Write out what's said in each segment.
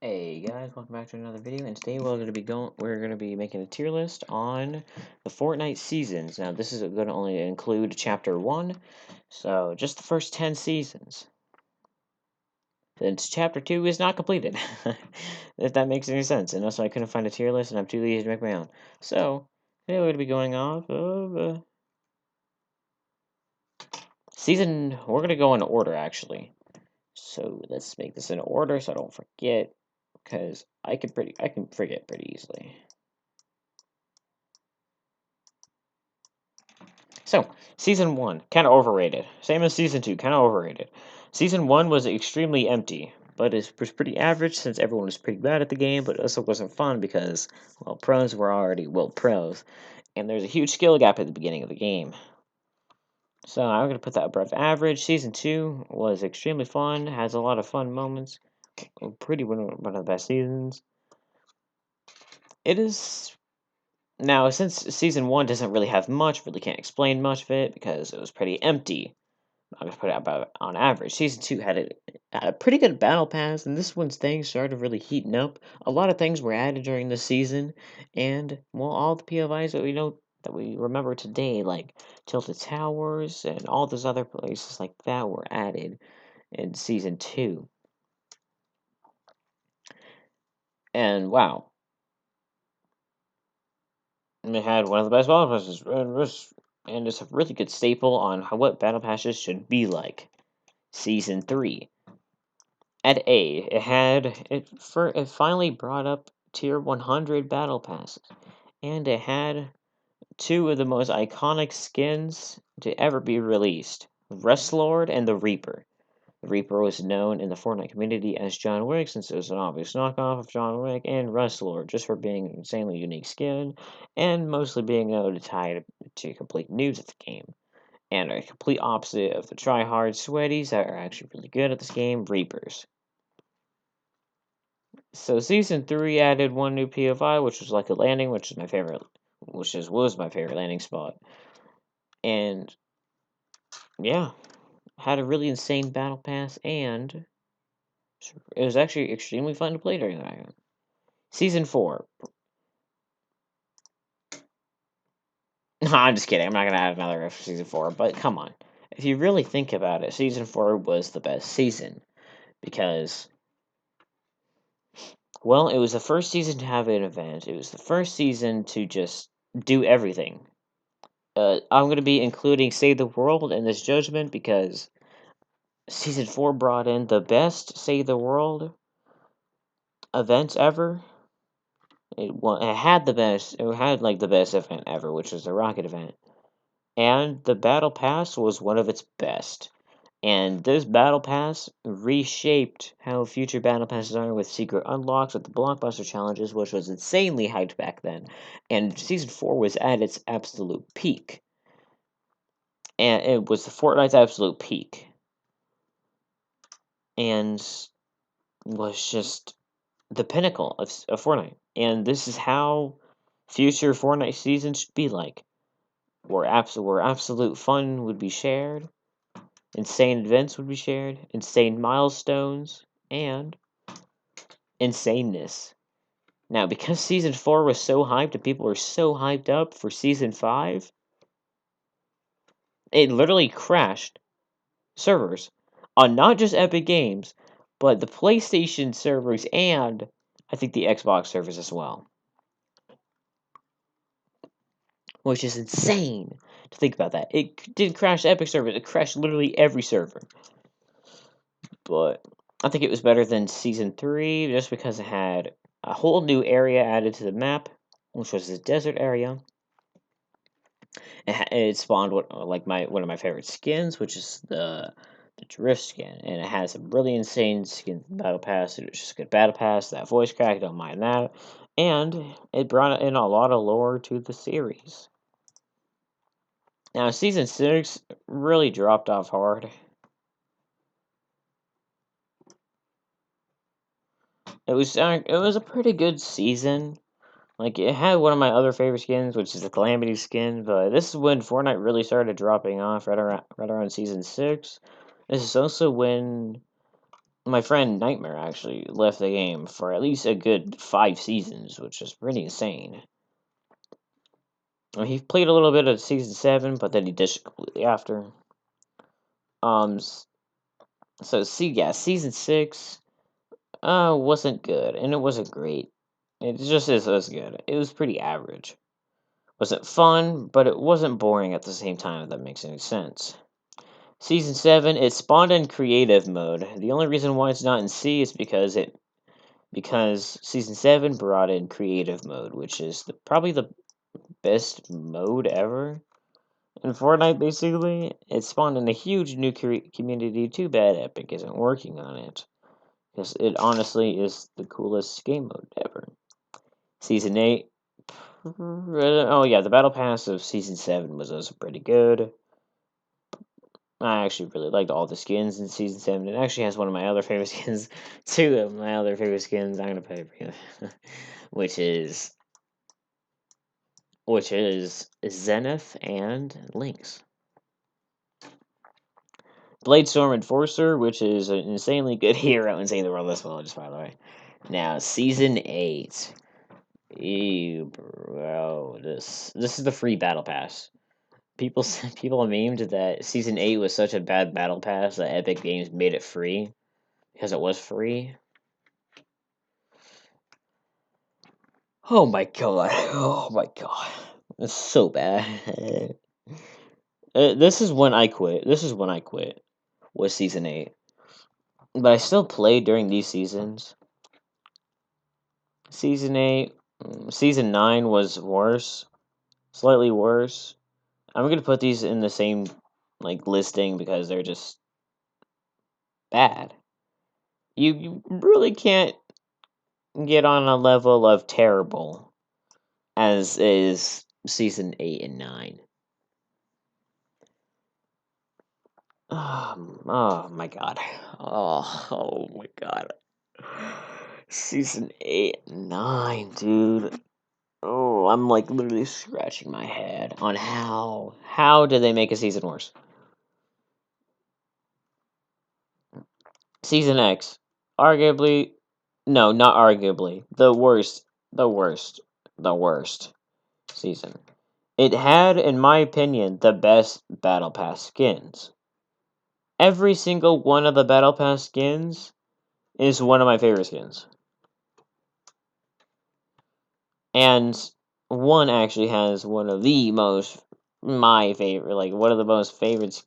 Hey guys, welcome back to another video, and today we're gonna be making a tier list on the Fortnite seasons. Now this is gonna only include chapter 1, so just the first 10 seasons. Since chapter 2 is not completed. If that makes any sense. And also I couldn't find a tier list and I'm too lazy to make my own. So today we're gonna be going off of we're gonna go in order actually. So let's make this in order so I don't forget, because I can forget pretty easily. So, Season 1, kind of overrated. Same as Season 2, kind of overrated. Season 1 was extremely empty, but it was pretty average since everyone was pretty bad at the game, but it also wasn't fun because, well, pros were already, pros, and there's a huge skill gap at the beginning of the game. So I'm going to put that above average. Season 2 was extremely fun, has a lot of fun moments, pretty one of the best seasons. It is now, since Season 1 doesn't really have much, really can't explain much of it because it was pretty empty. I'm gonna put it about on average. Season 2 had a pretty good battle pass, and this one's things started really heating up. A lot of things were added during the season, and well, all the POIs that we remember today, like Tilted Towers and all those other places like that, were added in Season 2. And wow, it had one of the best battle passes, and it's a really good staple on what battle passes should be like. Season 3. At A, it finally brought up tier 100 battle passes, and it had two of the most iconic skins to ever be released: Rustlord and the Reaper. The Reaper was known in the Fortnite community as John Wick, since it was an obvious knockoff of John Wick, and Rustlord just for being an insanely unique skin, and mostly being able to tie to complete noobs at the game. And a complete opposite of the try-hard sweaties that are actually really good at this game, Reapers. So Season 3 added one new POI, which was like a landing, which is my favorite, was my favorite landing spot. And yeah, had a really insane battle pass, and it was actually extremely fun to play during that. Season 4. No, I'm just kidding. I'm not gonna add another for Season 4, but come on. If you really think about it, Season 4 was the best season because, well, it was the first season to have an event. It was the first season to just do everything. I'm going to be including Save the World in this judgment because Season 4 brought in the best Save the World events ever. It had the best, it had like the best event ever, which was the Rocket event. And the Battle Pass was one of its best. And this Battle Pass reshaped how future Battle Passes are with secret unlocks, with the Blockbuster challenges, which was insanely hyped back then. And Season 4 was at its absolute peak. And it was the Fortnite's absolute peak. And was just the pinnacle of Fortnite. And this is how future Fortnite seasons should be like. Where absolute fun would be shared, insane events would be shared, insane milestones, and insaneness. Now, because Season 4 was so hyped and people were so hyped up for Season 5, it literally crashed servers on not just Epic Games, but the PlayStation servers and I think the Xbox servers as well. Which is insane to think about that. It didn't crash Epic servers, it crashed literally every server. But I think it was better than Season 3 just because it had a whole new area added to the map, which was the desert area. It spawned one of my favorite skins, which is the drift skin, and it has a really insane skin battle pass. It's just a good battle pass. That voice crack, don't mind that, and it brought in a lot of lore to the series. Now, Season 6 really dropped off hard. It was a pretty good season. Like, it had one of my other favorite skins, which is the Calamity skin, but this is when Fortnite really started dropping off, right around Season 6. This is also when My friend Nightmare actually left the game for at least a good 5 seasons, which is pretty insane. He played a little bit of season 7, but then he ditched completely after. Um, so see, yeah, season 6 wasn't good, and it wasn't great. It just is as good. It was pretty average. Wasn't fun, but it wasn't boring at the same time, if that makes any sense. Season 7, it spawned in creative mode. The only reason why it's not in C is because season 7 brought in creative mode, which is probably the best mode ever in Fortnite. Basically, it spawned in a huge new community. Too bad Epic isn't working on it, because it honestly is the coolest game mode ever. Season 8, oh yeah, the battle pass of season 7 was also pretty good. I actually really liked all the skins in season 7. It actually has one of my other favorite skins, two of my other favorite skins. I'm gonna play for you, which is Zenith and Lynx. Bladestorm Enforcer, which is an insanely good hero in Saving the World as well, just by the way. Now, Season 8. Ew, bro. This is the free battle pass. People people memed that Season 8 was such a bad battle pass that Epic Games made it free because it was free. Oh my god. Oh my god. It's so bad. This is when I quit. This is when I quit. Was Season 8. But I still played during these seasons. Season 8. Season 9 was worse. Slightly worse. I'm gonna put these in the same like listing because they're just bad. You really can't get on a level of terrible as is season 8 and 9. Oh my god. Oh my god. Season 8 and 9, dude. Oh, I'm like literally scratching my head on how did they make a season worse? Season X, arguably, no, not arguably, the worst, the worst season. It had, in my opinion, the best Battle Pass skins. Every single one of the Battle Pass skins is one of my favorite skins. And one actually has one of the most, my favorite, like one of the most favorite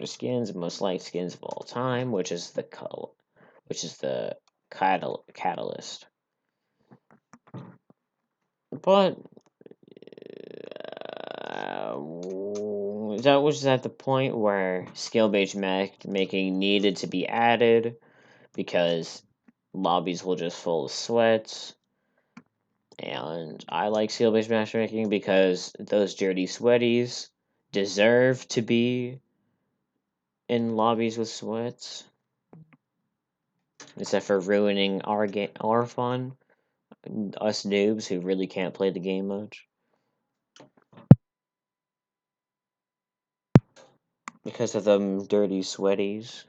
skins, most liked skins of all time, which is the catalyst. But that was at the point where skill-based matchmaking needed to be added because lobbies were just full of sweats. And I like skill-based matchmaking because those dirty sweaties deserve to be in lobbies with sweats. Except for ruining our fun. Us noobs who really can't play the game much. Because of them dirty sweaties.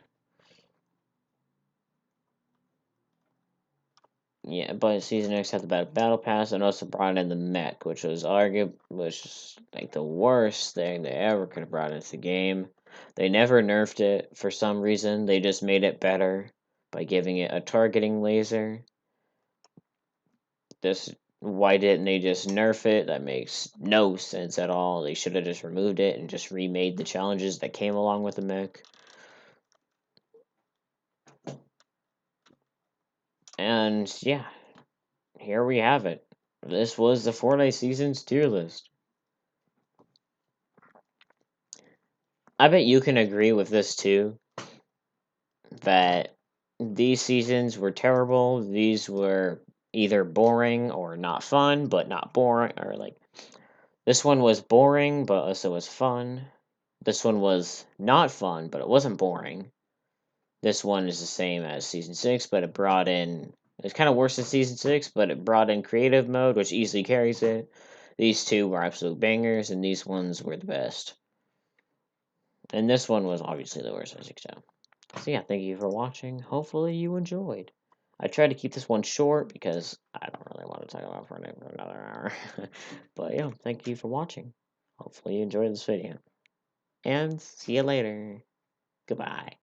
Yeah, but Season X had the battle pass and also brought in the mech, which was like the worst thing they ever could have brought into the game. They never nerfed it for some reason. They just made it better by giving it a targeting laser. Why didn't they just nerf it? That makes no sense at all. They should have just removed it and just remade the challenges that came along with the mech. And yeah, here we have it. This was the Fortnite Seasons tier list. I bet you can agree with this too, that these seasons were terrible. These were either boring or not fun, but not boring, or like this one was boring, but also was fun. This one was not fun, but it wasn't boring. This one is the same as season 6, but it brought in. It's kind of worse than season 6, but it brought in creative mode, which easily carries it. These two were absolute bangers, and these ones were the best. And this one was obviously the worst, as you can tell. So yeah, thank you for watching. Hopefully you enjoyed. I tried to keep this one short because I don't really want to talk about Fortnite for another hour. But yeah, thank you for watching. Hopefully you enjoyed this video. And see you later. Goodbye.